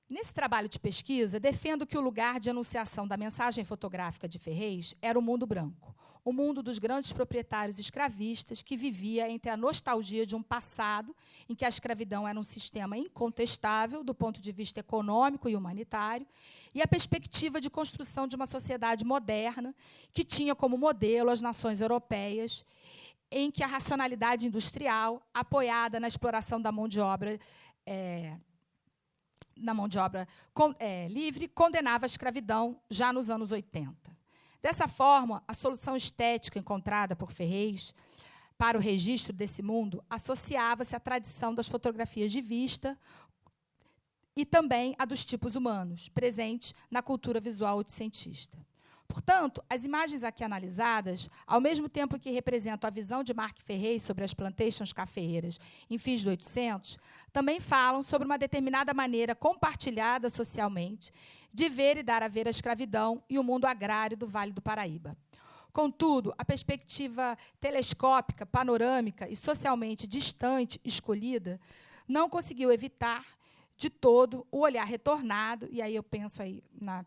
Nesse trabalho de pesquisa, defendo que o lugar de anunciação da mensagem fotográfica de Ferrez era o mundo branco, o mundo dos grandes proprietários escravistas que vivia entre a nostalgia de um passado em que a escravidão era um sistema incontestável do ponto de vista econômico e humanitário, e a perspectiva de construção de uma sociedade moderna que tinha como modelo as nações europeias, em que a racionalidade industrial, apoiada na exploração da mão de obra livre, condenava a escravidão já nos anos 80. Dessa forma, a solução estética encontrada por Ferrez para o registro desse mundo associava-se à tradição das fotografias de vista e também a dos tipos humanos, presentes na cultura visual oitocentista. Portanto, as imagens aqui analisadas, ao mesmo tempo que representam a visão de Marc Ferrez sobre as plantations cafeeiras em fins de 800, também falam sobre uma determinada maneira compartilhada socialmente de ver e dar a ver a escravidão e o mundo agrário do Vale do Paraíba. Contudo, a perspectiva telescópica, panorâmica e socialmente distante escolhida não conseguiu evitar de todo o olhar retornado, e aí eu penso aí na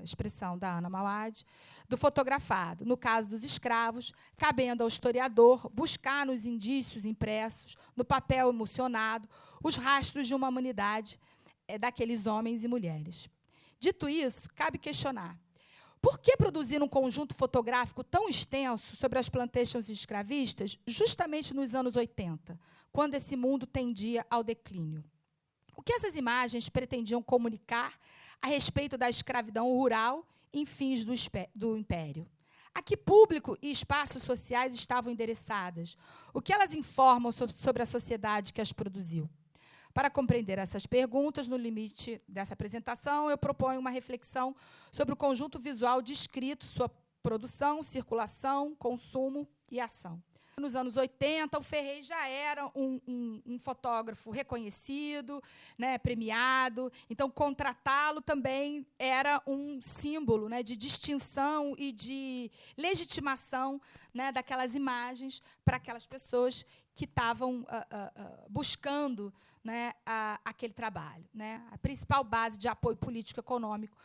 expressão da Ana Mauad, do fotografado, no caso dos escravos, cabendo ao historiador buscar nos indícios impressos, no papel emocionado, os rastros de uma humanidade daqueles homens e mulheres. Dito isso, cabe questionar: por que produzir um conjunto fotográfico tão extenso sobre as plantations escravistas justamente nos anos 80, quando esse mundo tendia ao declínio? O que essas imagens pretendiam comunicar a respeito da escravidão rural em fins do Império? A que público e espaços sociais estavam endereçadas? O que elas informam sobre a sociedade que as produziu? Para compreender essas perguntas, no limite dessa apresentação, eu proponho uma reflexão sobre o conjunto visual descrito, sua produção, circulação, consumo e ação. Nos anos 80, o Ferrez já era um fotógrafo reconhecido, né, premiado, então contratá-lo também era um símbolo, né, de distinção e de legitimação, né, daquelas imagens para aquelas pessoas que estavam buscando, né, aquele trabalho, né. A principal base de apoio político-econômico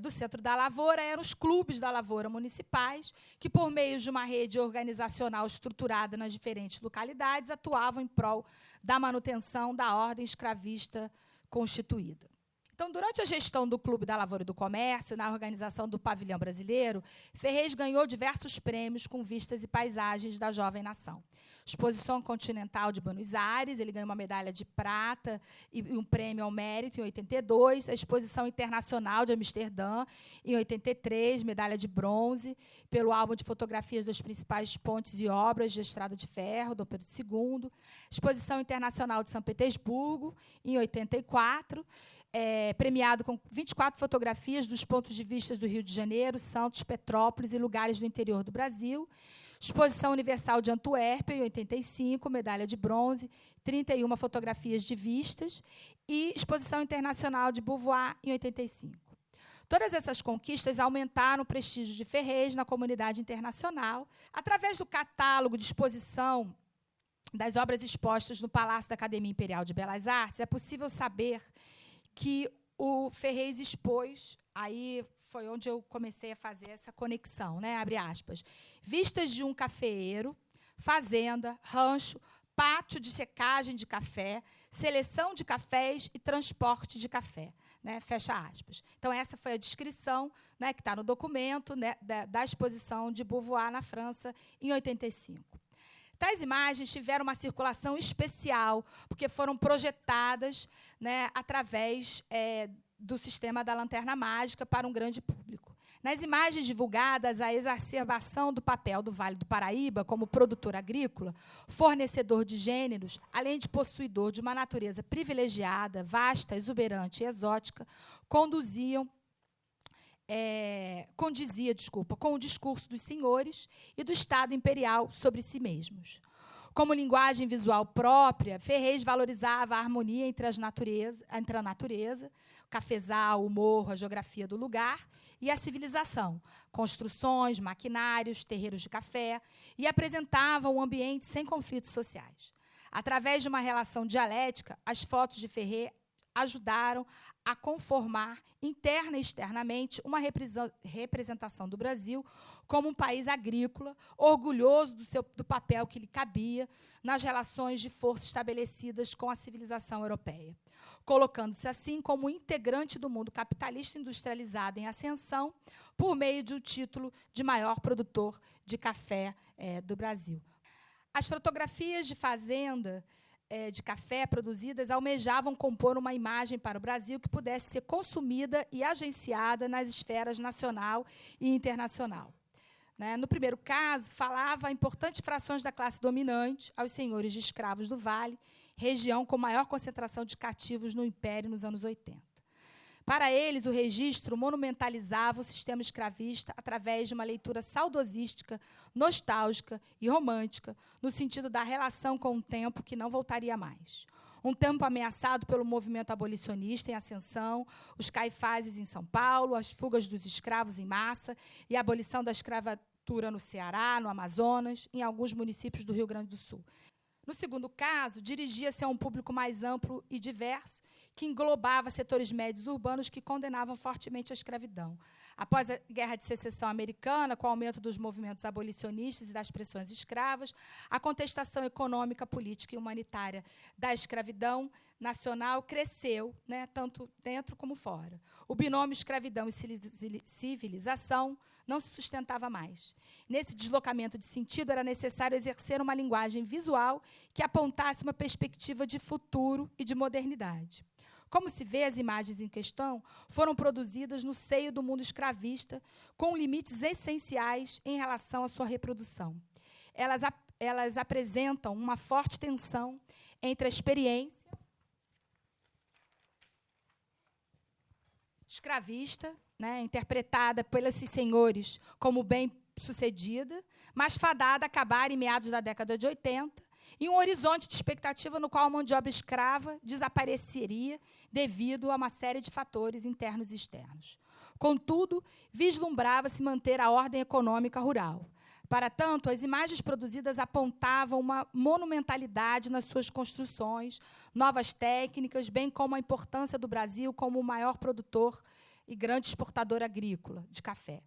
do Centro da Lavoura eram os clubes da lavoura municipais, que, por meio de uma rede organizacional estruturada nas diferentes localidades, atuavam em prol da manutenção da ordem escravista constituída. Então, durante a gestão do Clube da Lavoura e do Comércio, na organização do Pavilhão Brasileiro, Ferrez ganhou diversos prêmios com vistas e paisagens da jovem nação. Exposição Continental de Buenos Aires, ele ganhou uma medalha de prata e um prêmio ao mérito em 82, a Exposição Internacional de Amsterdã, em 83, medalha de bronze, pelo álbum de fotografias das principais pontes e obras de estrada de ferro, Dom Pedro II, Exposição Internacional de São Petersburgo, em 84, premiado com 24 fotografias dos pontos de vista do Rio de Janeiro, Santos, Petrópolis e lugares do interior do Brasil. Exposição Universal de Antuérpia, em 85, medalha de bronze, 31 fotografias de vistas, e Exposição Internacional de Beauvoir, em 85. Todas essas conquistas aumentaram o prestígio de Ferrez na comunidade internacional. Através do catálogo de exposição das obras expostas no Palácio da Academia Imperial de Belas Artes, é possível saber que o Ferrez expôs, aí foi onde eu comecei a fazer essa conexão, né? Abre aspas. Vistas de um cafeeiro, fazenda, rancho, pátio de secagem de café, seleção de cafés e transporte de café, né? Fecha aspas. Então, essa foi a descrição, né, que está no documento, né, da exposição de Beauvoir na França, em 85. Tais imagens tiveram uma circulação especial, porque foram projetadas, né, através do sistema da lanterna mágica para um grande público. Nas imagens divulgadas, a exacerbação do papel do Vale do Paraíba como produtor agrícola, fornecedor de gêneros, além de possuidor de uma natureza privilegiada, vasta, exuberante e exótica, condizia com o discurso dos senhores e do Estado imperial sobre si mesmos. Como linguagem visual própria, Ferrez valorizava a harmonia entre a natureza, o cafezal, o morro, a geografia do lugar e a civilização, construções, maquinários, terreiros de café, e apresentava um ambiente sem conflitos sociais. Através de uma relação dialética, as fotos de Ferrez ajudaram a conformar, interna e externamente, uma representação do Brasil como um país agrícola, orgulhoso do papel que lhe cabia nas relações de força estabelecidas com a civilização europeia, colocando-se assim como integrante do mundo capitalista industrializado em ascensão, por meio de um título de maior produtor de café do Brasil. As fotografias de fazenda de café produzidas almejavam compor uma imagem para o Brasil que pudesse ser consumida e agenciada nas esferas nacional e internacional. No primeiro caso, falava a importantes frações da classe dominante, aos senhores de escravos do Vale, região com maior concentração de cativos no Império nos anos 80. Para eles, o registro monumentalizava o sistema escravista através de uma leitura saudosística, nostálgica e romântica, no sentido da relação com um tempo que não voltaria mais. Um tempo ameaçado pelo movimento abolicionista em ascensão, os caifazes em São Paulo, as fugas dos escravos em massa e a abolição da escravatura no Ceará, no Amazonas, em alguns municípios do Rio Grande do Sul. No segundo caso, dirigia-se a um público mais amplo e diverso, que englobava setores médios urbanos que condenavam fortemente a escravidão. Após a Guerra de Secessão Americana, com o aumento dos movimentos abolicionistas e das pressões escravas, a contestação econômica, política e humanitária da escravidão nacional cresceu, tanto dentro como fora. O binômio escravidão e civilização não se sustentava mais. Nesse deslocamento de sentido, era necessário exercer uma linguagem visual que apontasse uma perspectiva de futuro e de modernidade. Como se vê, as imagens em questão foram produzidas no seio do mundo escravista, com limites essenciais em relação à sua reprodução. Elas apresentam uma forte tensão entre a experiência escravista, interpretada pelos senhores como bem-sucedida, mas fadada a acabar em meados da década de 80, e um horizonte de expectativa no qual a mão de obra escrava desapareceria devido a uma série de fatores internos e externos. Contudo, vislumbrava-se manter a ordem econômica rural. Para tanto, as imagens produzidas apontavam uma monumentalidade nas suas construções, novas técnicas, bem como a importância do Brasil como o maior produtor e grande exportador agrícola de café.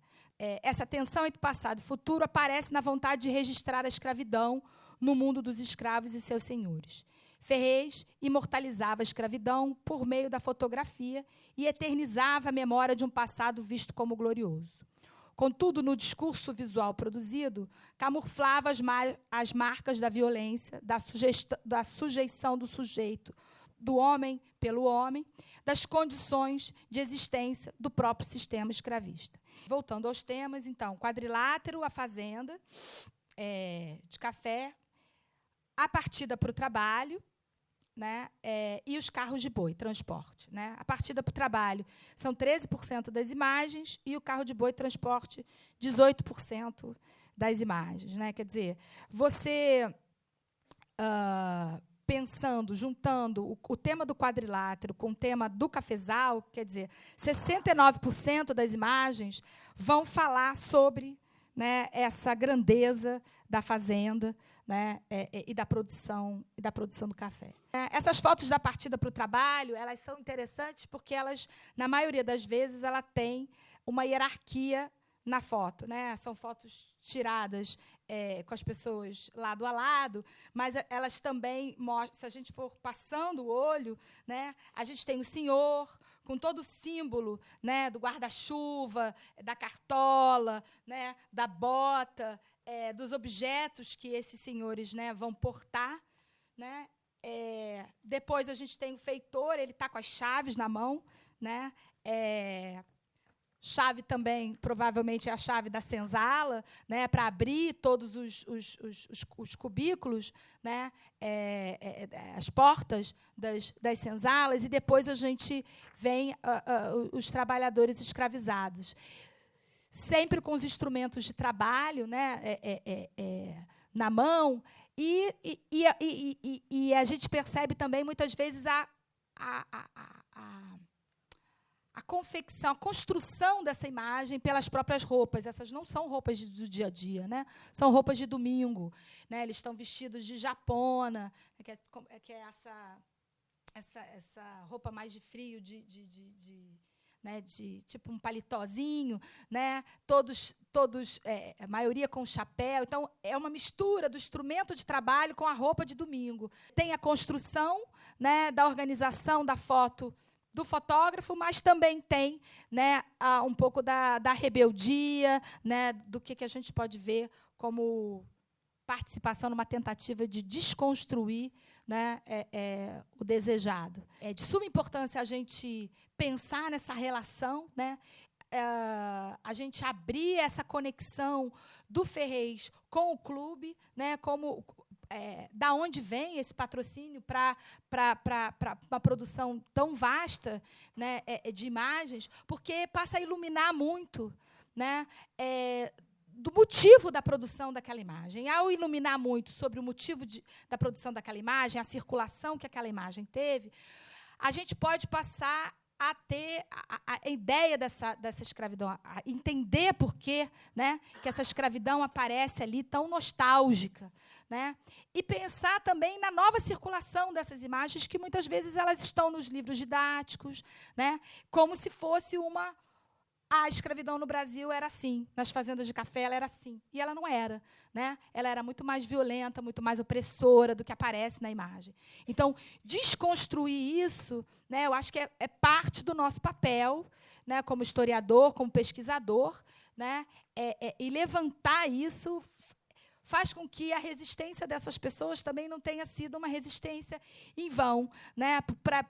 Essa tensão entre passado e futuro aparece na vontade de registrar a escravidão no mundo dos escravos e seus senhores. Ferrez imortalizava a escravidão por meio da fotografia e eternizava a memória de um passado visto como glorioso. Contudo, no discurso visual produzido, camuflava as marcas da violência, da sujeição do sujeito, do homem pelo homem, das condições de existência do próprio sistema escravista. Voltando aos temas, então, quadrilátero, a fazenda de café, a partida para o trabalho, e os carros de boi, transporte. A partida para o trabalho são 13% das imagens e o carro de boi, transporte, 18% das imagens. Quer dizer, você, pensando, juntando o tema do quadrilátero com o tema do cafezal, quer dizer, 69% das imagens vão falar sobre essa grandeza da fazenda, e da produção do café. Essas fotos da partida para o trabalho, elas são interessantes porque elas, na maioria das vezes, ela tem uma hierarquia na foto. São fotos tiradas com as pessoas lado a lado, mas elas também mostram, se a gente for passando o olho, a gente tem o senhor com todo o símbolo do guarda-chuva, da cartola, da bota, dos objetos que esses senhores vão portar. Depois a gente tem o feitor, ele está com as chaves na mão. Chave também, provavelmente, é a chave da senzala, para abrir todos os cubículos, as portas das senzalas, e depois a gente vem os trabalhadores escravizados. Sempre com os instrumentos de trabalho na mão, e a gente percebe também, muitas vezes, a confecção, a construção dessa imagem pelas próprias roupas. Essas não são roupas do dia a dia, são roupas de domingo. Eles estão vestidos de japona, que é essa roupa mais de frio, né, de tipo um paletózinho, né, todos a maioria com chapéu. Então, é uma mistura do instrumento de trabalho com a roupa de domingo. Tem a construção, né, da organização da foto do fotógrafo, mas também tem, né, um pouco da rebeldia, né, do que a gente pode ver como participação numa tentativa de desconstruir, né, o desejado. É de suma importância a gente pensar nessa relação, né, a gente abrir essa conexão do Ferrez com o clube, né, como da onde vem esse patrocínio para uma produção tão vasta, né, de imagens, porque passa a iluminar muito, né, do motivo da produção daquela imagem. Ao iluminar muito sobre o motivo da produção daquela imagem, a circulação que aquela imagem teve, a gente pode passar a ter a ideia dessa escravidão, a entender por quê, né, que essa escravidão aparece ali tão nostálgica, né, e pensar também na nova circulação dessas imagens, que muitas vezes elas estão nos livros didáticos, né, como se fosse a escravidão no Brasil era assim, nas fazendas de café ela era assim, e ela não era, né? Ela era muito mais violenta, muito mais opressora do que aparece na imagem. Então, desconstruir isso, né, eu acho que é parte do nosso papel, né, como historiador, como pesquisador, né, e levantar isso faz com que a resistência dessas pessoas também não tenha sido uma resistência em vão, né,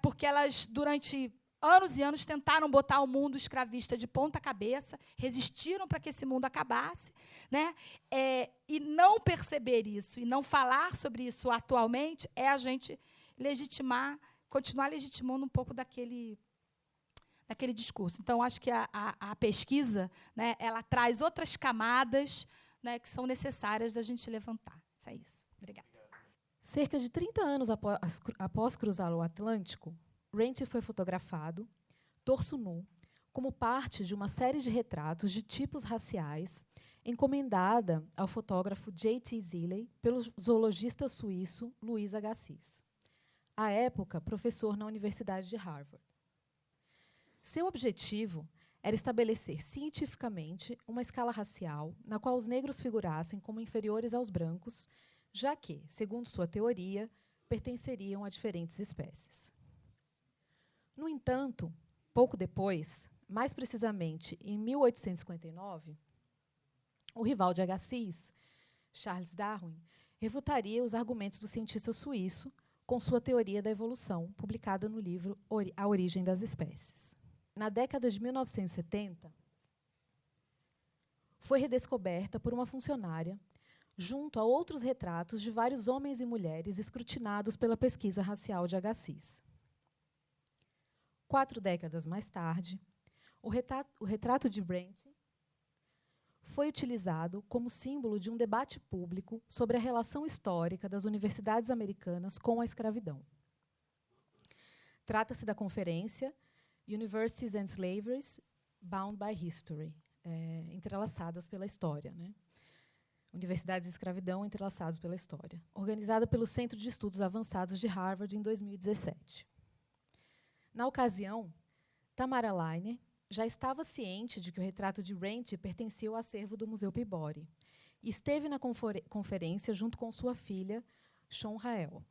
porque elas, durante anos e anos, tentaram botar o mundo escravista de ponta cabeça, resistiram para que esse mundo acabasse, né? E não perceber isso e não falar sobre isso atualmente é a gente continuar legitimando um pouco daquele discurso. Então, acho que a pesquisa, né, ela traz outras camadas, né, que são necessárias da gente levantar. Isso é isso. Obrigada. Cerca de 30 anos após cruzar o Atlântico, Rentier foi fotografado, torso nu, como parte de uma série de retratos de tipos raciais, encomendada ao fotógrafo J.T. Zilley pelo zoologista suíço Louis Agassiz, à época professor na Universidade de Harvard. Seu objetivo era estabelecer cientificamente uma escala racial na qual os negros figurassem como inferiores aos brancos, já que, segundo sua teoria, pertenceriam a diferentes espécies. No entanto, pouco depois, mais precisamente em 1859, o rival de Agassiz, Charles Darwin, refutaria os argumentos do cientista suíço com sua teoria da evolução, publicada no livro A Origem das Espécies. Na década de 1970, foi redescoberta por uma funcionária, junto a outros retratos de vários homens e mulheres escrutinados pela pesquisa racial de Agassiz. 4 décadas mais tarde, o retrato de Rentier foi utilizado como símbolo de um debate público sobre a relação histórica das universidades americanas com a escravidão. Trata-se da conferência Universities and Slaveries Bound by History, entrelaçadas pela história, né? Universidades e escravidão entrelaçados pela história, organizada pelo Centro de Estudos Avançados de Harvard em 2017. Na ocasião, Tamara Leiner já estava ciente de que o retrato de Rentier pertencia ao acervo do Museu Peabody e esteve na conferência junto com sua filha, Shawn Rael.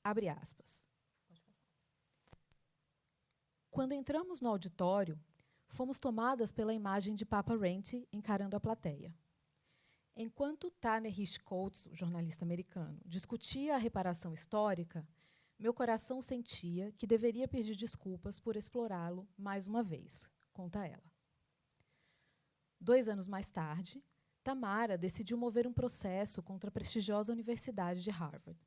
Abre aspas. Quando entramos no auditório, fomos tomadas pela imagem de Papa Rentier encarando a plateia. Enquanto Ta-Nehisi Coates, o jornalista americano, discutia a reparação histórica, meu coração sentia que deveria pedir desculpas por explorá-lo mais uma vez, conta ela. 2 anos mais tarde, Tamara decidiu mover um processo contra a prestigiosa Universidade de Harvard.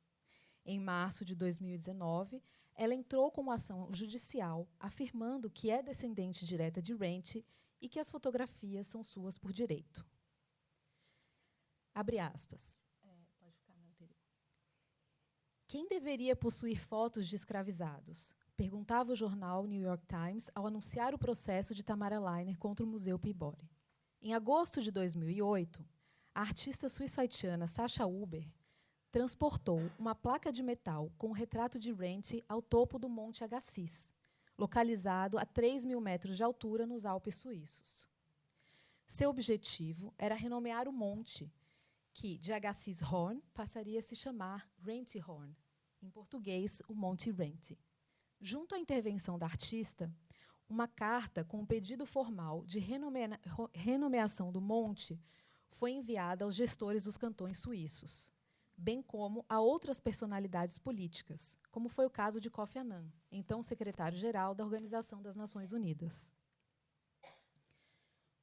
Em março de 2019, ela entrou com uma ação judicial afirmando que é descendente direta de Rentier e que as fotografias são suas por direito. Abre aspas. Pode ficar na anterior. Quem deveria possuir fotos de escravizados? Perguntava o jornal New York Times ao anunciar o processo de Tamara Leiner contra o Museu Peabody. Em agosto de 2008, a artista suíço-haitiana Sacha Huber transportou uma placa de metal com o retrato de Rent ao topo do Monte Agassiz, localizado a 3.000 metros de altura nos Alpes suíços. Seu objetivo era renomear o monte, que, de Agassiz-Horn, passaria a se chamar Rent-Horn, em português, o Monte Rent. Junto à intervenção da artista, uma carta com um pedido formal de renomeação do monte foi enviada aos gestores dos cantões suíços, bem como a outras personalidades políticas, como foi o caso de Kofi Annan, então secretário-geral da Organização das Nações Unidas.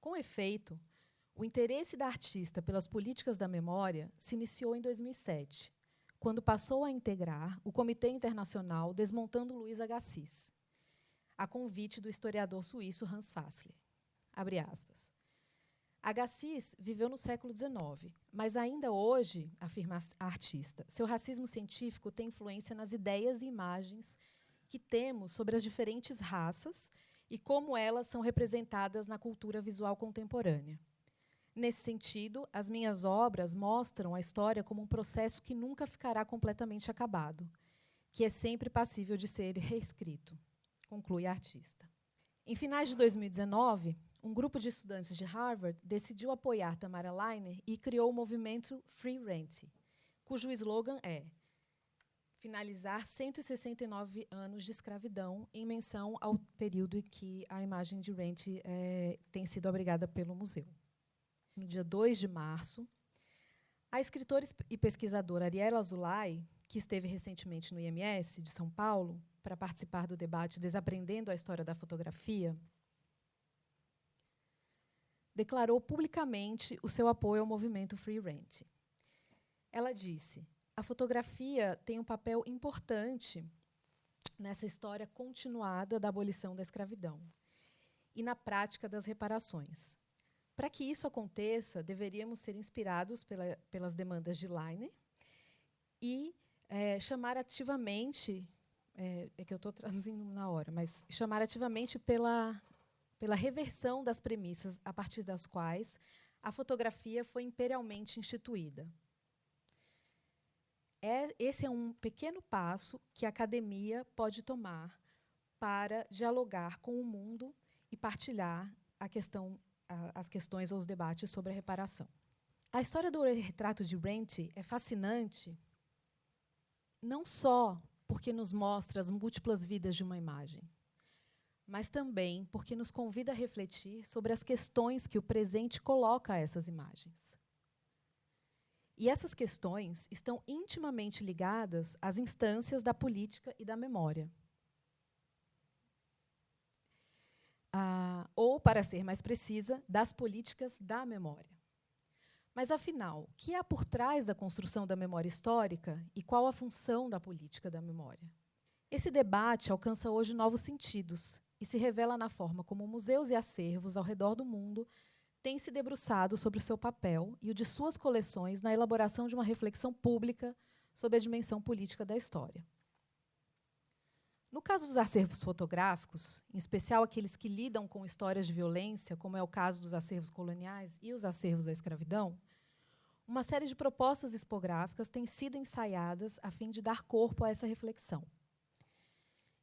Com efeito, o interesse da artista pelas políticas da memória se iniciou em 2007, quando passou a integrar o Comitê Internacional Desmontando Luiz Agassiz, a convite do historiador suíço Hans Fassler. Abre aspas. Agassiz viveu no século XIX, mas ainda hoje, afirma a artista, seu racismo científico tem influência nas ideias e imagens que temos sobre as diferentes raças e como elas são representadas na cultura visual contemporânea. Nesse sentido, as minhas obras mostram a história como um processo que nunca ficará completamente acabado, que é sempre passível de ser reescrito, conclui a artista. Em finais de 2019, um grupo de estudantes de Harvard decidiu apoiar Tamara Leiner e criou o movimento Free Rent, cujo slogan é finalizar 169 anos de escravidão, em menção ao período em que a imagem de Rent tem sido abrigada pelo museu. No dia 2 de março, a escritora e pesquisadora Ariela Azoulay, que esteve recentemente no IMS de São Paulo para participar do debate Desaprendendo a História da Fotografia, declarou publicamente o seu apoio ao movimento Free Rent. Ela disse: a fotografia tem um papel importante nessa história continuada da abolição da escravidão e na prática das reparações. Para que isso aconteça, deveríamos ser inspirados pelas demandas de Leiner e chamar ativamente, é que eu estou traduzindo na hora, mas chamar ativamente pela reversão das premissas a partir das quais a fotografia foi imperialmente instituída. Esse é um pequeno passo que a academia pode tomar para dialogar com o mundo e partilhar as questões ou os debates sobre a reparação. A história do retrato de Rent é fascinante, não só porque nos mostra as múltiplas vidas de uma imagem, mas também porque nos convida a refletir sobre as questões que o presente coloca a essas imagens. E essas questões estão intimamente ligadas às instâncias da política e da memória. Ou, para ser mais precisa, das políticas da memória. Mas, afinal, o que há por trás da construção da memória histórica e qual a função da política da memória? Esse debate alcança hoje novos sentidos e se revela na forma como museus e acervos ao redor do mundo têm se debruçado sobre o seu papel e o de suas coleções na elaboração de uma reflexão pública sobre a dimensão política da história. No caso dos acervos fotográficos, em especial aqueles que lidam com histórias de violência, como é o caso dos acervos coloniais e os acervos da escravidão, uma série de propostas expográficas têm sido ensaiadas a fim de dar corpo a essa reflexão.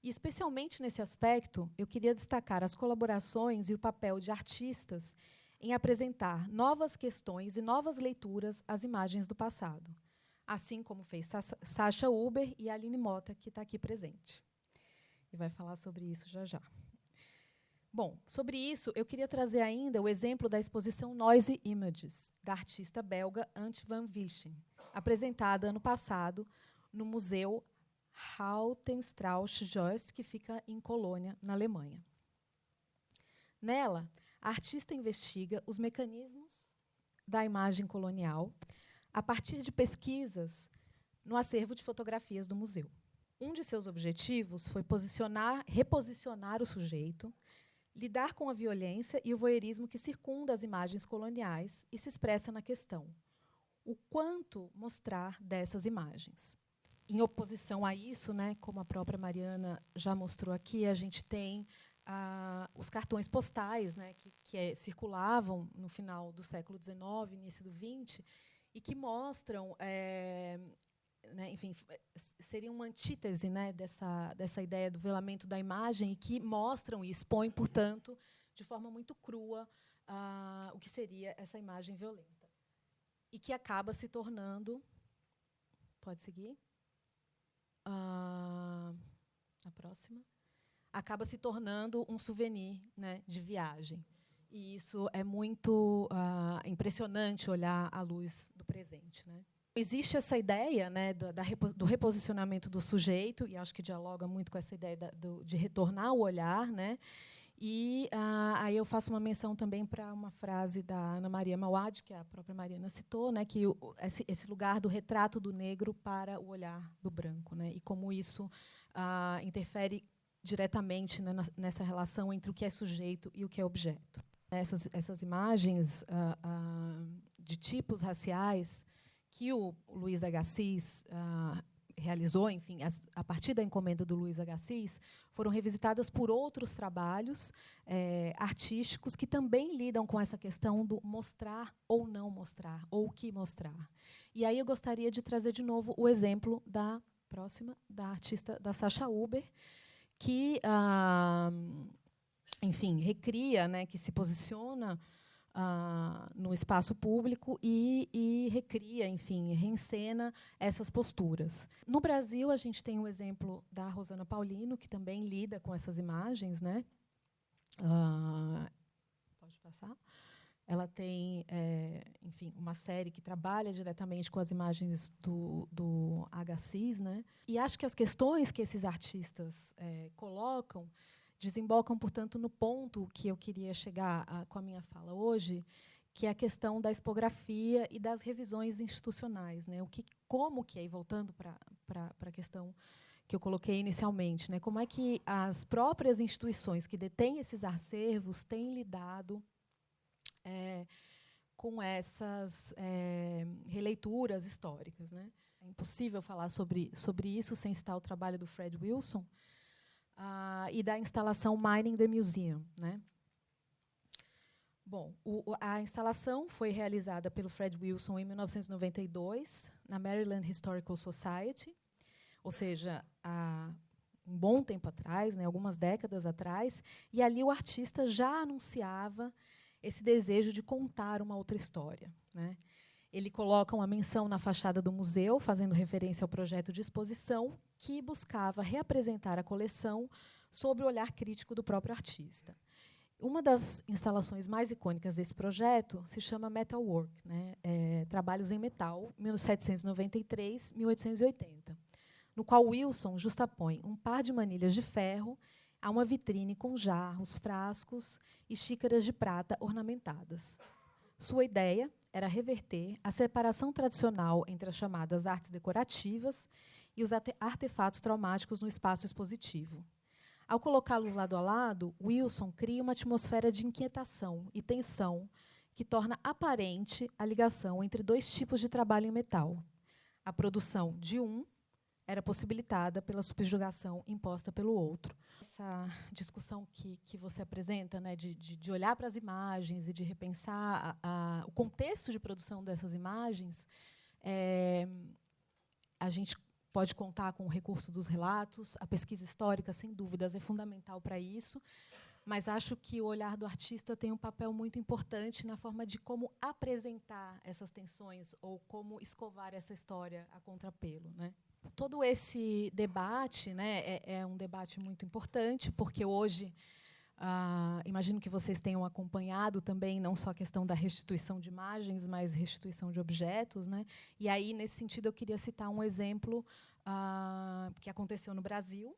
E, especialmente nesse aspecto, eu queria destacar as colaborações e o papel de artistas em apresentar novas questões e novas leituras às imagens do passado, assim como fez Sasha Huber e Aline Mota, que está aqui presente. E vai falar sobre isso já já. Bom, sobre isso, eu queria trazer ainda o exemplo da exposição Noisy Images, da artista belga Antje van Wilchen, apresentada ano passado no Museu Houtenstrausch-Jost, que fica em Colônia, na Alemanha. Nela, a artista investiga os mecanismos da imagem colonial a partir de pesquisas no acervo de fotografias do museu. Um de seus objetivos foi reposicionar o sujeito, lidar com a violência e o voyeurismo que circunda as imagens coloniais e se expressa na questão: o quanto mostrar dessas imagens. Em oposição a isso, como a própria Mariana já mostrou aqui, a gente tem os cartões postais, que circulavam no final do século XIX, início do XX, e que mostram né, enfim, seria uma antítese, né, dessa ideia do velamento da imagem, e que mostram e expõem, portanto, de forma muito crua, o que seria essa imagem violenta. E que acaba se tornando... Pode seguir? A próxima. Acaba se tornando um souvenir, né, de viagem. E isso é muito impressionante olhar à luz do presente, né? Existe essa ideia, né, do reposicionamento do sujeito, e acho que dialoga muito com essa ideia de retornar o olhar, né? E aí eu faço uma menção também para uma frase da Ana Maria Mauad, que a própria Mariana citou, né, que esse lugar do retrato do negro para o olhar do branco, né, e como isso interfere diretamente, né, nessa relação entre o que é sujeito e o que é objeto. Essas imagens de tipos raciais que o Luiz Agassiz realizou, enfim, a partir da encomenda do Luiz Agassiz, foram revisitadas por outros trabalhos artísticos que também lidam com essa questão do mostrar ou não mostrar, ou o que mostrar. E aí eu gostaria de trazer de novo o exemplo da artista, da Sasha Huber, que, enfim, recria, né, que se posiciona no espaço público e recria, enfim, reencena essas posturas. No Brasil, a gente tem o exemplo da Rosana Paulino, que também lida com essas imagens, né? Pode passar? Ela tem, enfim, uma série que trabalha diretamente com as imagens do Agassiz, né? E acho que as questões que esses artistas colocam desembocam, portanto, no ponto que eu queria chegar com a minha fala hoje, que é a questão da expografia e das revisões institucionais, né? Como que, aí voltando para a questão que eu coloquei inicialmente, né? Como é que as próprias instituições que detêm esses acervos têm lidado com essas releituras históricas, né? É impossível falar sobre isso sem citar o trabalho do Fred Wilson, e da instalação Mining the Museum, né? Bom, a instalação foi realizada pelo Fred Wilson em 1992, na Maryland Historical Society, ou seja, há um bom tempo atrás, né, algumas décadas atrás, e ali o artista já anunciava esse desejo de contar uma outra história, né? Ele coloca uma menção na fachada do museu, fazendo referência ao projeto de exposição, que buscava reapresentar a coleção sob o olhar crítico do próprio artista. Uma das instalações mais icônicas desse projeto se chama Metalwork, né? Trabalhos em Metal, 1793-1880, no qual Wilson justapõe um par de manilhas de ferro a uma vitrine com jarros, frascos e xícaras de prata ornamentadas. Sua ideia era reverter a separação tradicional entre as chamadas artes decorativas e os artefatos traumáticos no espaço expositivo. Ao colocá-los lado a lado, Wilson cria uma atmosfera de inquietação e tensão que torna aparente a ligação entre dois tipos de trabalho em metal. A produção de um era possibilitada pela subjugação imposta pelo outro. Essa discussão que você apresenta, né, de olhar para as imagens e de repensar o contexto de produção dessas imagens, a gente pode contar com o recurso dos relatos, a pesquisa histórica, sem dúvidas, é fundamental para isso, mas acho que o olhar do artista tem um papel muito importante na forma de como apresentar essas tensões ou como escovar essa história a contrapelo, né? Todo esse debate, né, é um debate muito importante, porque hoje, imagino que vocês tenham acompanhado também não só a questão da restituição de imagens, mas restituição de objetos, né? E aí, nesse sentido, eu queria citar um exemplo que aconteceu no Brasil,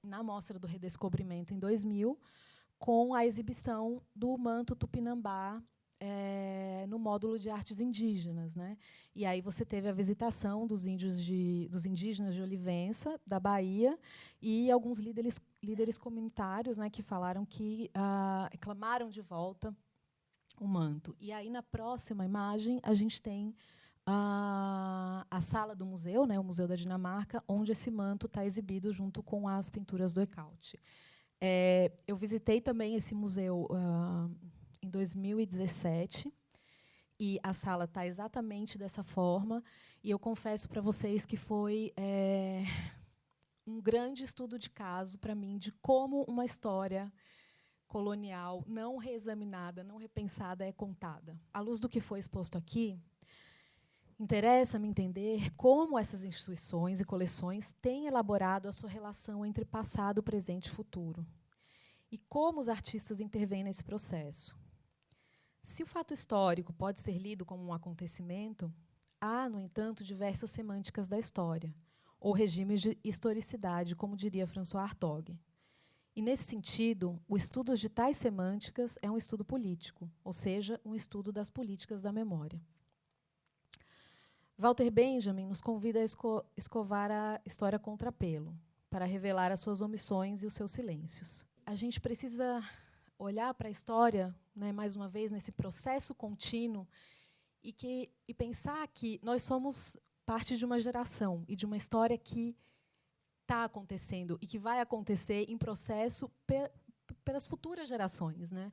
na Mostra do Redescobrimento, em 2000, com a exibição do manto tupinambá no módulo de artes indígenas, né? E aí você teve a visitação dos indígenas de Olivença, da Bahia, e alguns líderes comunitários, né, que falaram que reclamaram de volta o manto. E aí, na próxima imagem, a gente tem a sala do museu, né, o Museu da Dinamarca, onde esse manto está exibido junto com as pinturas do Ecaute. Eu visitei também esse museu em 2017, e a sala está exatamente dessa forma, E eu confesso para vocês que foi um grande estudo de caso para mim de como uma história colonial não reexaminada, não repensada é contada. À luz do que foi exposto aqui, interessa-me entender como essas instituições e coleções têm elaborado a sua relação entre passado, presente e futuro, e como os artistas intervêm nesse processo. Se o fato histórico pode ser lido como um acontecimento, há, no entanto, diversas semânticas da história, ou regimes de historicidade, como diria François Hartog. E, nesse sentido, o estudo de tais semânticas é um estudo político, ou seja, um estudo das políticas da memória. Walter Benjamin nos convida a escovar a história contrapelo, para revelar as suas omissões e os seus silêncios. A gente precisa olhar para a história, né, mais uma vez, nesse processo contínuo, e pensar que nós somos parte de uma geração e de uma história que está acontecendo e que vai acontecer em processo pelas futuras gerações, né?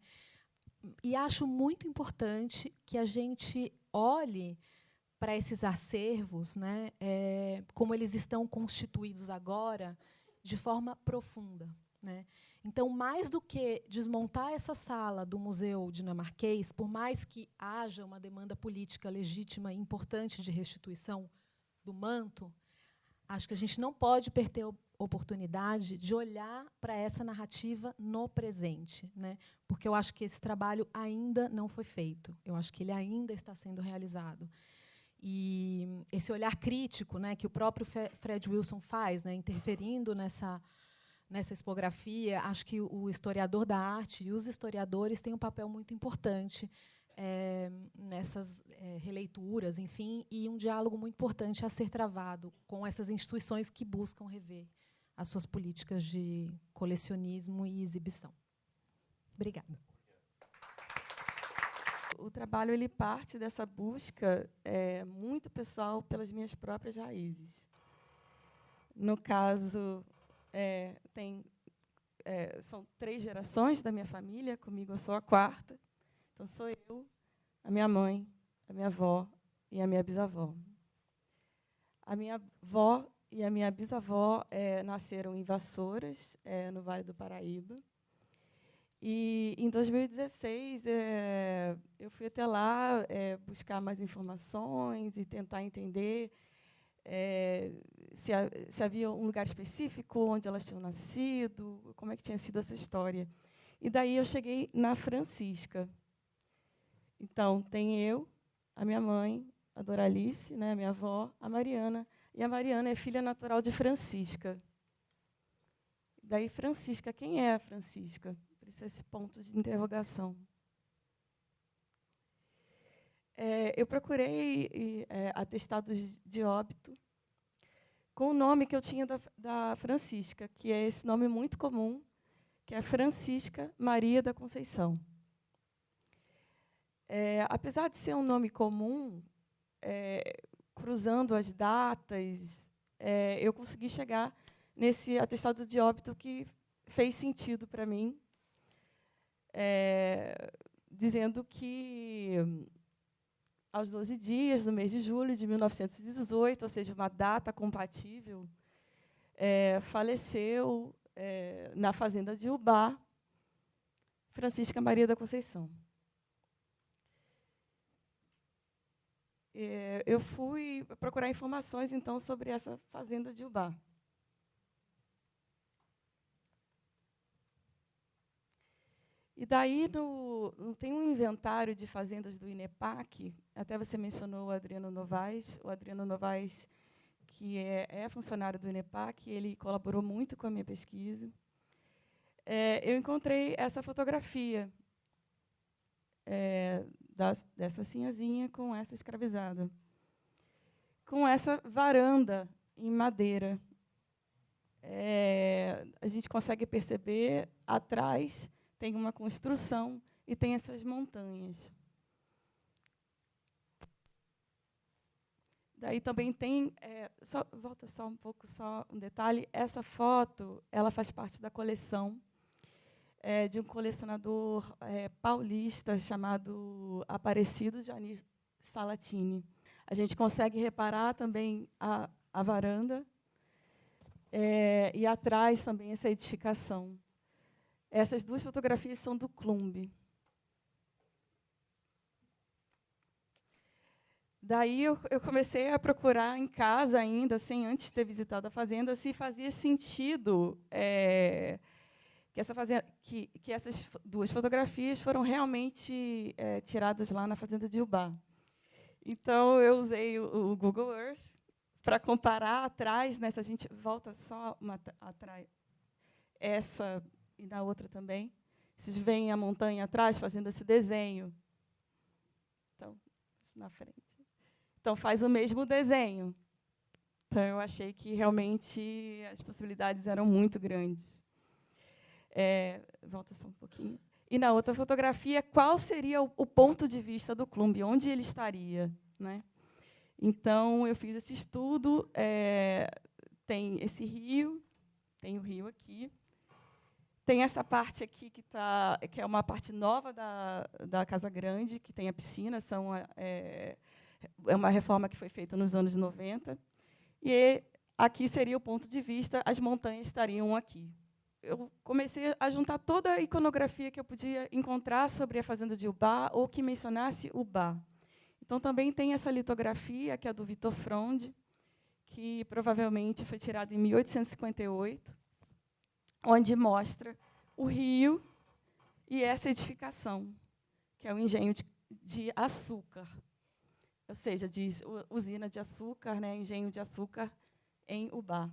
E acho muito importante que a gente olhe para esses acervos, né, como eles estão constituídos agora, de forma profunda, né? Então, mais do que desmontar essa sala do Museu Dinamarquês, por mais que haja uma demanda política legítima e importante de restituição do manto, acho que a gente não pode perder a oportunidade de olhar para essa narrativa no presente, né? Porque eu acho que esse trabalho ainda não foi feito. Eu acho que ele ainda está sendo realizado. E esse olhar crítico, né, que o próprio Fred Wilson faz, né, interferindo nessa expografia, acho que o historiador da arte e os historiadores têm um papel muito importante nessas releituras, enfim, e um diálogo muito importante a ser travado com essas instituições que buscam rever as suas políticas de colecionismo e exibição. Obrigada. O trabalho ele parte dessa busca muito pessoal pelas minhas próprias raízes. No caso, são 3 gerações da minha família, comigo eu sou a 4ª. Então, sou eu, a minha mãe, a minha avó e a minha bisavó. A minha avó e a minha bisavó nasceram em Vassouras, no Vale do Paraíba. E, em 2016, eu fui até lá buscar mais informações e tentar entender se havia um lugar específico onde elas tinham nascido, como é que tinha sido essa história. E daí eu cheguei na Francisca. Então, tem eu, a minha mãe, a Doralice, né, a minha avó, a Mariana. E a Mariana é filha natural de Francisca. Daí, Francisca, quem é a Francisca? Por isso, esse ponto de interrogação. Eu procurei atestados de óbito com o nome que eu tinha da Francisca, que é esse nome muito comum, que é Francisca Maria da Conceição. Apesar de ser um nome comum, cruzando as datas, eu consegui chegar nesse atestado de óbito que fez sentido para mim, dizendo que, aos 12 dias do mês de julho de 1918, ou seja, uma data compatível, faleceu na fazenda de Ubá, Francisca Maria da Conceição. Eu fui procurar informações, então, sobre essa fazenda de Ubá. E daí tem um inventário de fazendas do INEPAC, até você mencionou o Adriano Novaes. O Adriano Novaes, que é funcionário do INEPAC, ele colaborou muito com a minha pesquisa. Eu encontrei essa fotografia dessa sinhazinha com essa escravizada, com essa varanda em madeira. A gente consegue perceber, atrás tem uma construção e tem essas montanhas. Daí também tem, volta só um pouco, só um detalhe, essa foto ela faz parte da coleção de um colecionador paulista chamado Aparecido Janis Salatini. A gente consegue reparar também a varanda e atrás também essa edificação. Essas duas fotografias são do Clumbe. Daí eu comecei a procurar em casa ainda, assim, antes de ter visitado a fazenda, se fazia sentido que essas duas fotografias foram realmente tiradas lá na fazenda de Ubá. Então, eu usei o Google Earth para comparar atrás, né, se a gente volta só atrás, essa e na outra também. Vocês veem a montanha atrás fazendo esse desenho. Então, na frente. Então, faz o mesmo desenho. Então, eu achei que, realmente, as possibilidades eram muito grandes. Volta só um pouquinho. E, na outra fotografia, qual seria o ponto de vista do Clumbe? Onde ele estaria? Né? Então, eu fiz esse estudo. Tem esse rio, tem o rio aqui. Tem essa parte aqui que é uma parte nova da Casa Grande, que tem a piscina. É uma reforma que foi feita nos anos 90. E aqui seria o ponto de vista, as montanhas estariam aqui. Eu comecei a juntar toda a iconografia que eu podia encontrar sobre a fazenda de Ubá, ou que mencionasse Ubá. Então, também tem essa litografia, que é do Vitor Fronde, que provavelmente foi tirada em 1858, onde mostra o rio e essa edificação, que é o engenho de açúcar. Ou seja, diz usina de açúcar, né, engenho de açúcar em Ubá.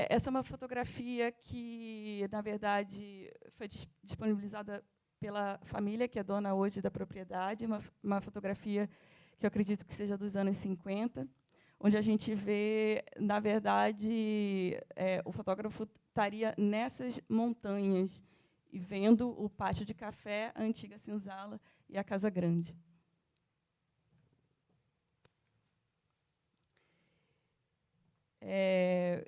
Essa é uma fotografia que, na verdade, foi disponibilizada pela família, que é dona hoje da propriedade, uma fotografia que eu acredito que seja dos anos 50, onde a gente vê, na verdade, o fotógrafo estaria nessas montanhas, e vendo o pátio de café, a antiga senzala e a Casa Grande.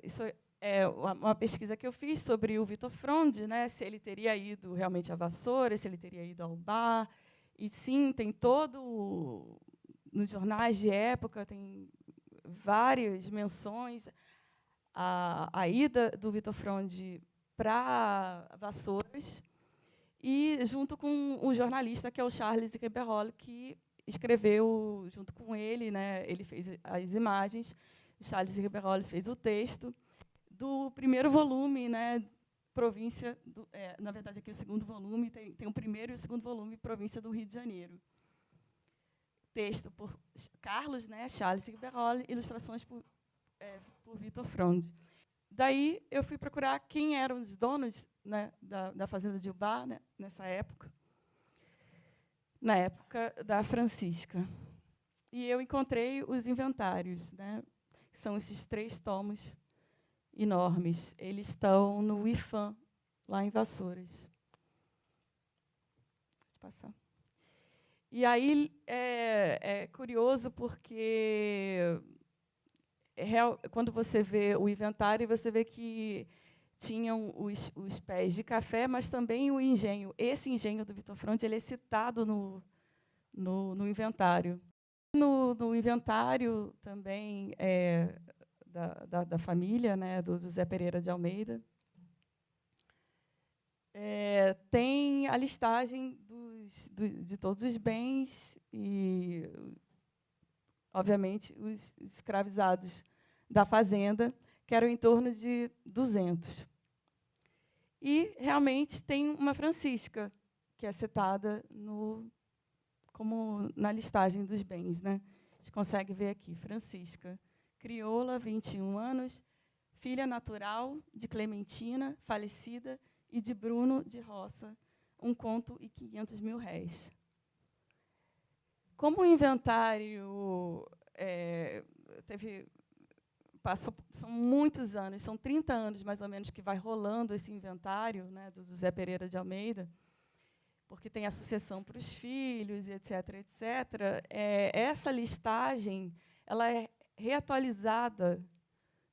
Isso é uma pesquisa que eu fiz sobre o Vitor Fronde, né, se ele teria ido realmente a Vassoura, se ele teria ido ao Ubá. E, sim, tem todo... Nos jornais de época, tem várias menções à ida do Vitor Fronde para Vassouras, e junto com o jornalista, que é o Charles Riberol, que escreveu junto com ele, né, ele fez as imagens, o Charles Riberol fez o texto do primeiro volume, né, Província, na verdade, aqui o segundo volume, tem o primeiro e o segundo volume, Província do Rio de Janeiro. Texto por Carlos, né, Charles Riberol, ilustrações por Vitor Fronde. Daí, eu fui procurar quem eram os donos, né, da fazenda de Ubá, né, nessa época, na época da Francisca. E eu encontrei os inventários, né, que são esses 3 tomos enormes. Eles estão no IFAM, lá em Vassouras. Deixa eu passar. E aí é curioso, porque quando você vê o inventário, você vê que tinham os pés de café, mas também o engenho. Esse engenho do Vitor Fronde, ele é citado no inventário. No inventário também da família, né, do José Pereira de Almeida, tem a listagem de todos os bens e, obviamente, os escravizados da fazenda, que eram em torno de 200. E, realmente, tem uma Francisca, que é citada como na listagem dos bens. Né? A gente consegue ver aqui, Francisca, crioula, 21 anos, filha natural de Clementina, falecida, e de Bruno de Roça, 1 conto e 500 mil réis. Como o inventário são muitos anos, são 30 anos, mais ou menos, que vai rolando esse inventário, né, do José Pereira de Almeida, porque tem a sucessão para os filhos, etc., etc., essa listagem ela é reatualizada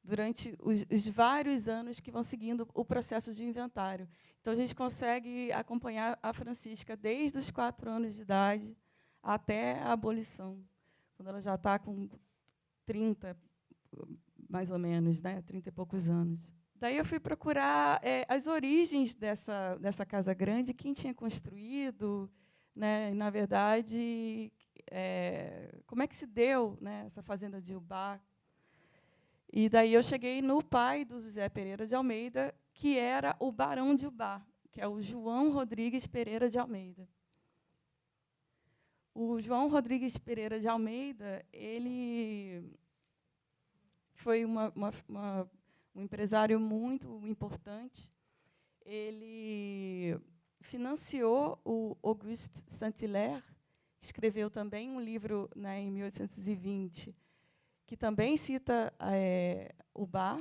durante os vários anos que vão seguindo o processo de inventário. Então, a gente consegue acompanhar a Francisca desde os 4 anos de idade até a abolição, quando ela já está com 30, mais ou menos, né, 30 e poucos anos. Daí eu fui procurar as origens dessa casa grande, quem tinha construído, né, e, na verdade, como é que se deu, né, essa fazenda de Ubá. E daí eu cheguei no pai do José Pereira de Almeida, que era o barão de Ubá, que é o João Rodrigues Pereira de Almeida. O João Rodrigues Pereira de Almeida, ele foi um empresário muito importante. Ele financiou o Auguste Saint-Hilaire, que escreveu também um livro, né, em 1820, que também cita Ubá.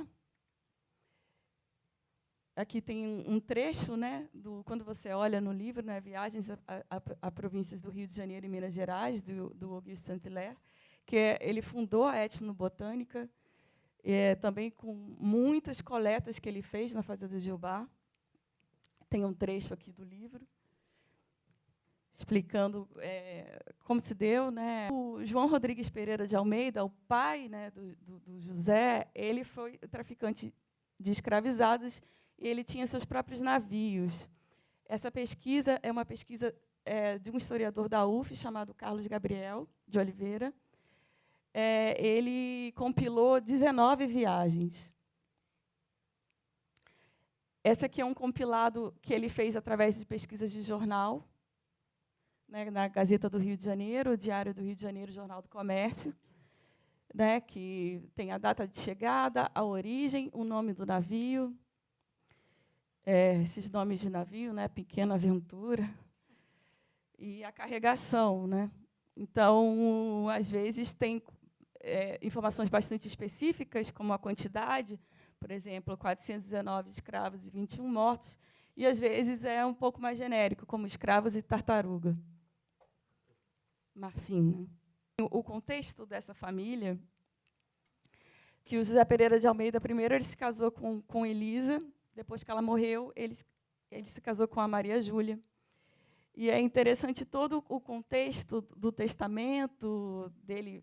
Aqui tem um trecho, né, quando você olha no livro, né, Viagens a províncias do Rio de Janeiro e Minas Gerais, do Auguste Saint-Hilaire, que ele fundou a etnobotânica, também com muitas coletas que ele fez na fazenda de Ubá. Tem um trecho aqui do livro, explicando como se deu, né. O João Rodrigues Pereira de Almeida, o pai, né, do José, ele foi traficante de escravizados e ele tinha seus próprios navios. Essa pesquisa é uma pesquisa de um historiador da UF, chamado Carlos Gabriel de Oliveira. Ele compilou 19 viagens. Esse aqui é um compilado que ele fez através de pesquisas de jornal, né, na Gazeta do Rio de Janeiro, o Diário do Rio de Janeiro, Jornal do Comércio, né, que tem a data de chegada, a origem, o nome do navio, esses nomes de navio, né, Pequena Aventura, e a carregação, né. Então, às vezes, tem informações bastante específicas, como a quantidade, por exemplo, 419 escravos e 21 mortos, e, às vezes, é um pouco mais genérico, como escravos e tartaruga. Marfim. Né? O contexto dessa família, que o José Pereira de Almeida, primeiro, ele se casou com Elisa, depois que ela morreu, ele se casou com a Maria Júlia. E é interessante todo o contexto do testamento dele,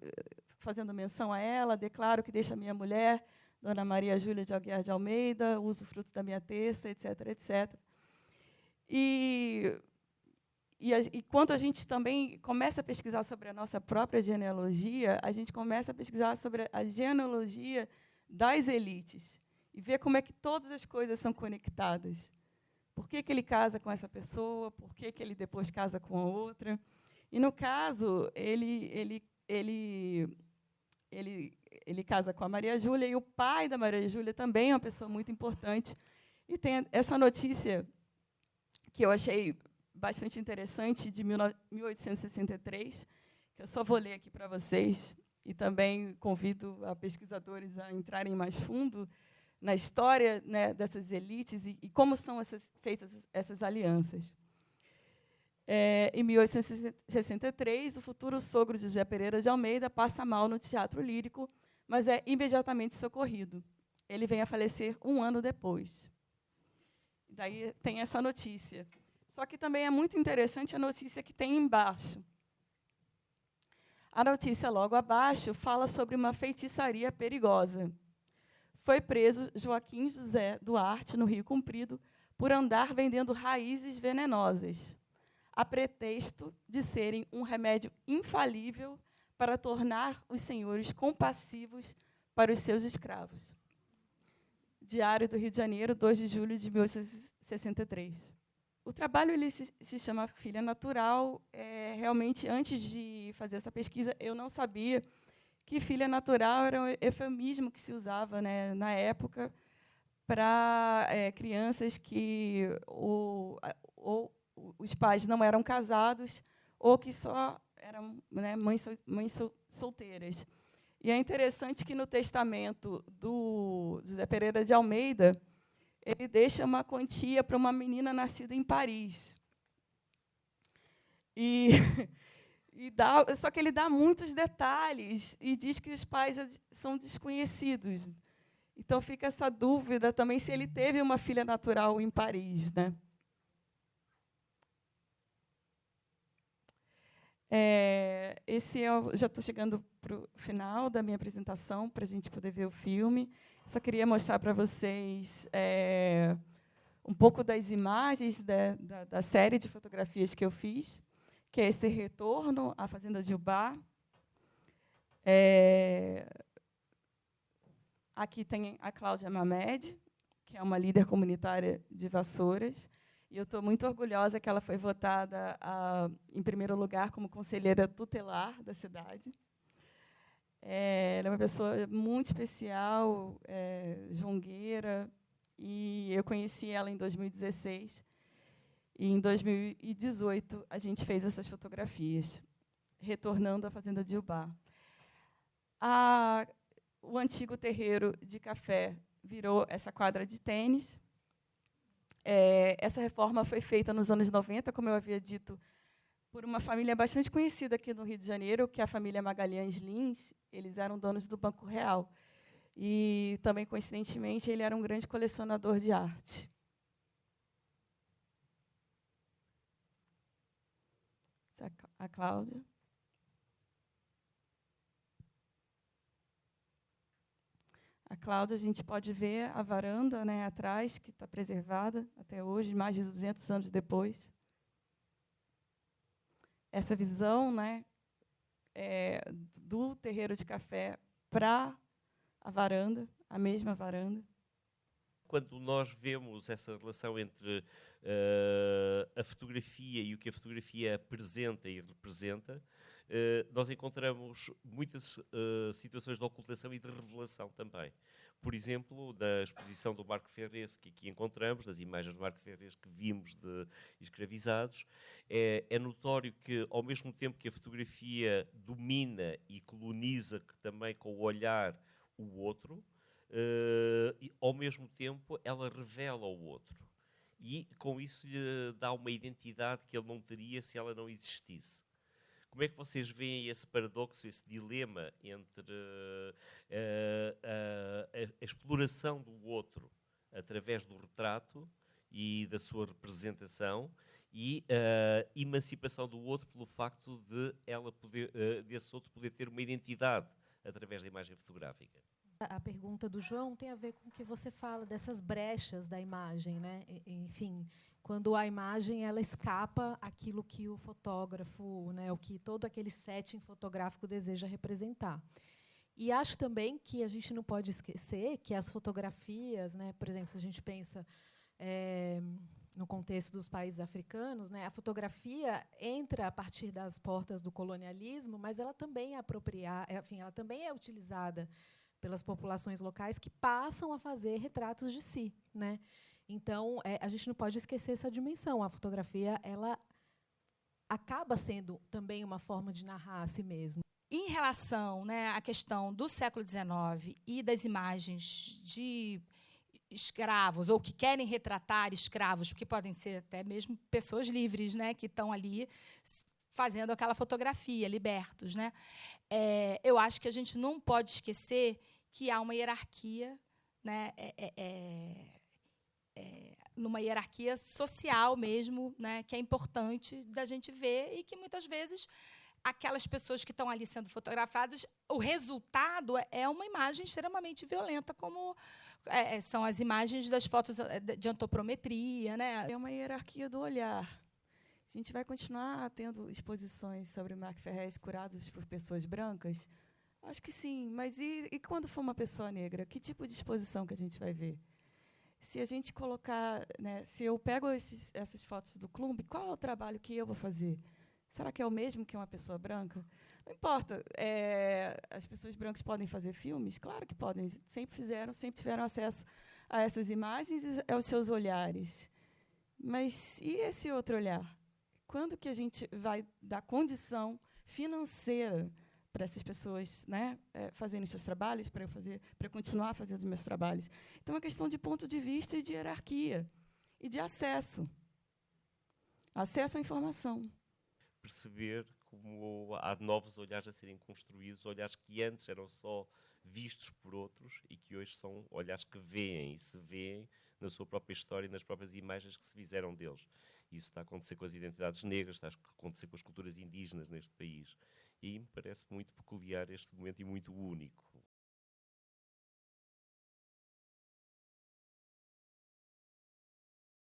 fazendo menção a ela, declaro que deixo a minha mulher, Dona Maria Júlia de Aguiar de Almeida, uso o fruto da minha terça, etc., etc. E quando a gente também começa a pesquisar sobre a nossa própria genealogia, a gente começa a pesquisar sobre a genealogia das elites e ver como é que todas as coisas são conectadas. Por que ele casa com essa pessoa? Por que ele depois casa com a outra? E, no caso, ele casa com a Maria Júlia, e o pai da Maria Júlia também é uma pessoa muito importante. E tem essa notícia que eu achei bastante interessante, de 1863, que eu só vou ler aqui para vocês, e também convido a pesquisadores a entrarem mais fundo na história, né, dessas elites e como são feitas essas alianças. Em 1863, o futuro sogro de José Pereira de Almeida passa mal no Teatro Lírico, mas é imediatamente socorrido. Ele vem a falecer 1 ano depois. Daí tem essa notícia. Só que também é muito interessante a notícia que tem embaixo. A notícia logo abaixo fala sobre uma feitiçaria perigosa. Foi preso Joaquim José Duarte, no Rio Comprido, por andar vendendo raízes venenosas, a pretexto de serem um remédio infalível para tornar os senhores compassivos para os seus escravos. Diário do Rio de Janeiro, 2 de julho de 1863. O trabalho ele se chama Filha Natural. Realmente, antes de fazer essa pesquisa, eu não sabia que filha natural era um eufemismo que se usava, né, na época para crianças que os pais não eram casados ou que só eram, né, mães solteiras. E é interessante que, no testamento do José Pereira de Almeida, ele deixa uma quantia para uma menina nascida em Paris. Só que ele dá muitos detalhes e diz que os pais são desconhecidos. Então, fica essa dúvida também se ele teve uma filha natural em Paris, né? Já estou chegando para o final da minha apresentação, para a gente poder ver o filme. Só queria mostrar para vocês um pouco das imagens da série de fotografias que eu fiz, que é esse retorno à Fazenda de Ubá. Aqui tem a Cláudia Mamed, que é uma líder comunitária de Vassouras. E eu estou muito orgulhosa que ela foi votada em primeiro lugar como conselheira tutelar da cidade. Ela é uma pessoa muito especial, jongueira, e eu conheci ela em 2016. E, em 2018, a gente fez essas fotografias, retornando à Fazenda de Ubá. O antigo terreiro de café virou essa quadra de tênis. Essa reforma foi feita nos anos 90, como eu havia dito, por uma família bastante conhecida aqui no Rio de Janeiro, que é a família Magalhães Lins. Eles eram donos do Banco Real. E, também, coincidentemente, ele era um grande colecionador de arte. Essa é a Cláudia. A Cláudia, a gente pode ver a varanda, né, atrás, que está preservada até hoje, mais de 200 anos depois. Essa visão, né, do terreiro de café para a varanda, a mesma varanda. Quando nós vemos essa relação entre a fotografia e o que a fotografia apresenta e representa, nós encontramos muitas situações de ocultação e de revelação também. Por exemplo, na exposição do Marco Ferrez, que aqui encontramos, das imagens do Marco Ferrez que vimos de escravizados, é notório que, ao mesmo tempo que a fotografia domina e coloniza também com o olhar o outro, e, ao mesmo tempo, ela revela o outro. E, com isso, lhe dá uma identidade que ele não teria se ela não existisse. Como é que vocês veem esse paradoxo, esse dilema entre a exploração do outro através do retrato e da sua representação e a emancipação do outro pelo facto de desse outro poder ter uma identidade através da imagem fotográfica? A pergunta do João tem a ver com o que você fala dessas brechas da imagem, né? Enfim, quando a imagem ela escapa aquilo que o fotógrafo, né, o que todo aquele setting fotográfico deseja representar. E acho também que a gente não pode esquecer que as fotografias, né, por exemplo, se a gente pensa no contexto dos países africanos, né, a fotografia entra a partir das portas do colonialismo, mas ela também ela também é utilizada pelas populações locais que passam a fazer retratos de si, né? Então, a gente não pode esquecer essa dimensão. A fotografia ela acaba sendo também uma forma de narrar a si mesmo. Em relação, né, à questão do século XIX e das imagens de escravos, ou que querem retratar escravos, porque podem ser até mesmo pessoas livres, né, que estão ali fazendo aquela fotografia, libertos, né? Eu acho que a gente não pode esquecer que há uma hierarquia, né? Numa hierarquia social mesmo, né? Que é importante da gente ver e que, muitas vezes, aquelas pessoas que estão ali sendo fotografadas, o resultado é uma imagem extremamente violenta, como são as imagens das fotos de antropometria, né? É uma hierarquia do olhar. A gente vai continuar tendo exposições sobre Marco Ferrez curadas por pessoas brancas? Acho que sim, mas e quando for uma pessoa negra? Que tipo de exposição que a gente vai ver? Se a gente colocar, né, se eu pego essas fotos do Klumb, qual é o trabalho que eu vou fazer? Será que é o mesmo que uma pessoa branca? Não importa. As pessoas brancas podem fazer filmes? Claro que podem. Sempre fizeram, sempre tiveram acesso a essas imagens e aos seus olhares. Mas e esse outro olhar? Quando que a gente vai dar condição financeira para essas pessoas, né, fazerem seus trabalhos, para eu continuar fazendo os meus trabalhos? Então, é uma questão de ponto de vista e de hierarquia e de acesso. Acesso à informação. Perceber como há novos olhares a serem construídos, olhares que antes eram só vistos por outros e que hoje são olhares que veem e se veem na sua própria história e nas próprias imagens que se fizeram deles. Isso está a acontecer com as identidades negras, está a acontecer com as culturas indígenas neste país. E me parece muito peculiar este momento e muito único.